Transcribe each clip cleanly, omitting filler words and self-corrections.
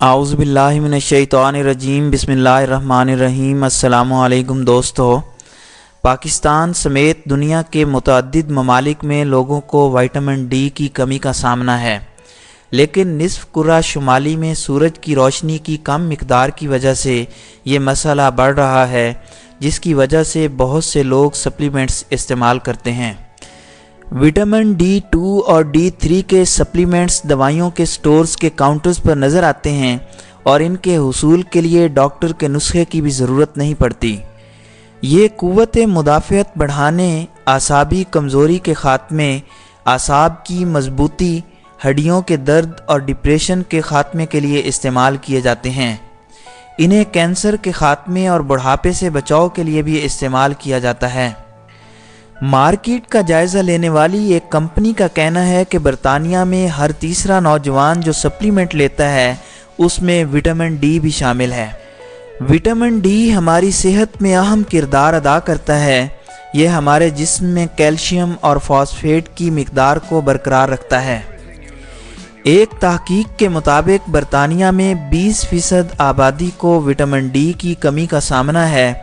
اعوذ باللہ من الشیطان الرجیم بسم اللہ الرحمن الرحیم۔ السلام علیکم دوستو۔ پاکستان سمیت دنیا کے متعدد ممالک میں لوگوں کو وٹامن ڈی کی کمی کا سامنا ہے، لیکن نصف کرہ شمالی میں سورج کی روشنی کی کم مقدار کی وجہ سے یہ مسئلہ بڑھ رہا ہے، جس کی وجہ سے بہت سے لوگ سپلیمنٹس استعمال کرتے ہیں۔ وٹامن ڈی 2 اور ڈی 3 کے سپلیمنٹس دوائیوں کے سٹورز کے کاؤنٹرز پر نظر آتے ہیں اور ان کے حصول کے لیے ڈاکٹر کے نسخے کی بھی ضرورت نہیں پڑتی۔ یہ قوت مدافعت بڑھانے، اعصابی کمزوری کے خاتمے، اعصاب کی مضبوطی، ہڈیوں کے درد اور ڈپریشن کے خاتمے کے لیے استعمال کیے جاتے ہیں۔ انہیں کینسر کے خاتمے اور بڑھاپے سے بچاؤ کے لیے بھی استعمال کیا جاتا ہے۔ مارکیٹ کا جائزہ لینے والی ایک کمپنی کا کہنا ہے کہ برطانیہ میں ہر تیسرا نوجوان جو سپلیمنٹ لیتا ہے اس میں وٹامن ڈی بھی شامل ہے۔ وٹامن ڈی ہماری صحت میں اہم کردار ادا کرتا ہے۔ یہ ہمارے جسم میں کیلشیم اور فاسفیٹ کی مقدار کو برقرار رکھتا ہے۔ ایک تحقیق کے مطابق برطانیہ میں 20% آبادی کو وٹامن ڈی کی کمی کا سامنا ہے،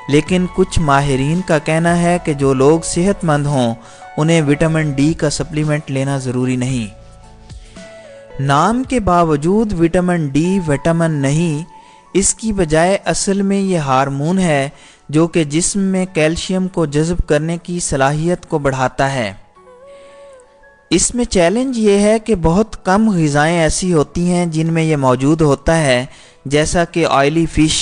لیکن کچھ ماہرین کا کہنا ہے کہ جو لوگ صحت مند ہوں انہیں وٹامن ڈی کا سپلیمنٹ لینا ضروری نہیں۔ نام کے باوجود وٹامن ڈی وٹامن نہیں، اس کی بجائے اصل میں یہ ہارمون ہے جو کہ جسم میں کیلشیم کو جذب کرنے کی صلاحیت کو بڑھاتا ہے۔ اس میں چیلنج یہ ہے کہ بہت کم غذائیں ایسی ہوتی ہیں جن میں یہ موجود ہوتا ہے، جیسا کہ آئلی فش،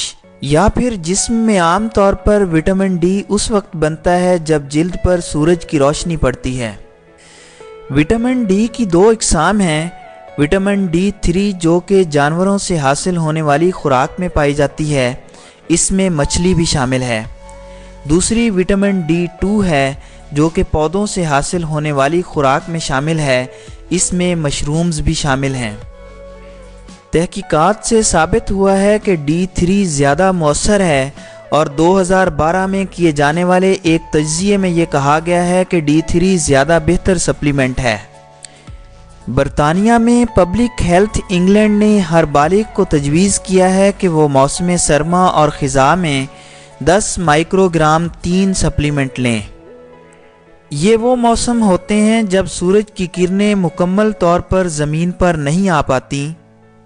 یا پھر جسم میں عام طور پر وٹامن ڈی اس وقت بنتا ہے جب جلد پر سورج کی روشنی پڑتی ہے۔ وٹامن ڈی کی دو اقسام ہیں، وٹامن ڈی 3 جو کہ جانوروں سے حاصل ہونے والی خوراک میں پائی جاتی ہے، اس میں مچھلی بھی شامل ہے۔ دوسری وٹامن ڈی 2 ہے جو کہ پودوں سے حاصل ہونے والی خوراک میں شامل ہے، اس میں مشرومز بھی شامل ہیں۔ تحقیقات سے ثابت ہوا ہے کہ ڈی 3 زیادہ مؤثر ہے، اور 2012 میں کیے جانے والے ایک تجزیے میں یہ کہا گیا ہے کہ ڈی 3 زیادہ بہتر سپلیمنٹ ہے۔ برطانیہ میں پبلک ہیلتھ انگلینڈ نے ہر بالغ کو تجویز کیا ہے کہ وہ موسم سرما اور خزاں میں 10 مائکرو گرام 3 سپلیمنٹ لیں۔ یہ وہ موسم ہوتے ہیں جب سورج کی کرنیں مکمل طور پر زمین پر نہیں آ پاتی،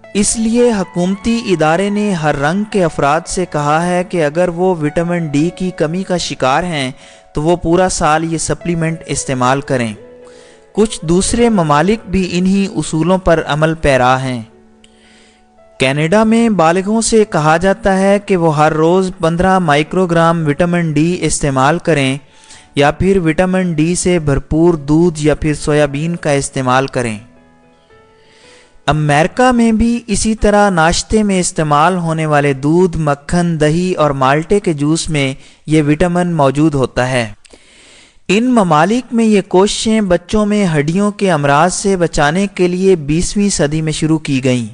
اس لیے حکومتی ادارے نے ہر رنگ کے افراد سے کہا ہے کہ اگر وہ وٹامن ڈی کی کمی کا شکار ہیں تو وہ پورا سال یہ سپلیمنٹ استعمال کریں۔ کچھ دوسرے ممالک بھی انہی اصولوں پر عمل پیرا ہیں۔ کینیڈا میں بالغوں سے کہا جاتا ہے کہ وہ ہر روز 15 مائکرو گرام وٹامن ڈی استعمال کریں، یا پھر وٹامن ڈی سے بھرپور دودھ یا پھر سویابین کا استعمال کریں۔ امریکہ میں بھی اسی طرح ناشتے میں استعمال ہونے والے دودھ، مکھن، دہی اور مالٹے کے جوس میں یہ وٹامن موجود ہوتا ہے۔ ان ممالک میں یہ کوششیں بچوں میں ہڈیوں کے امراض سے بچانے کے لیے 20ویں صدی میں شروع کی گئیں۔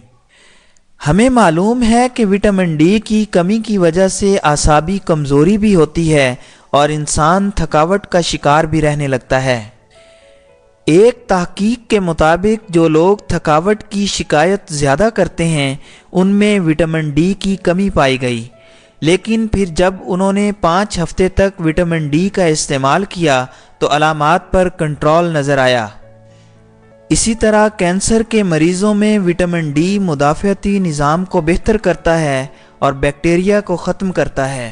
ہمیں معلوم ہے کہ وٹامن ڈی کی کمی کی وجہ سے اعصابی کمزوری بھی ہوتی ہے اور انسان تھکاوٹ کا شکار بھی رہنے لگتا ہے۔ ایک تحقیق کے مطابق جو لوگ تھکاوٹ کی شکایت زیادہ کرتے ہیں ان میں وٹامن ڈی کی کمی پائی گئی، لیکن پھر جب انہوں نے 5 ہفتے تک وٹامن ڈی کا استعمال کیا تو علامات پر کنٹرول نظر آیا۔ اسی طرح کینسر کے مریضوں میں وٹامن ڈی مدافعتی نظام کو بہتر کرتا ہے اور بیکٹیریا کو ختم کرتا ہے۔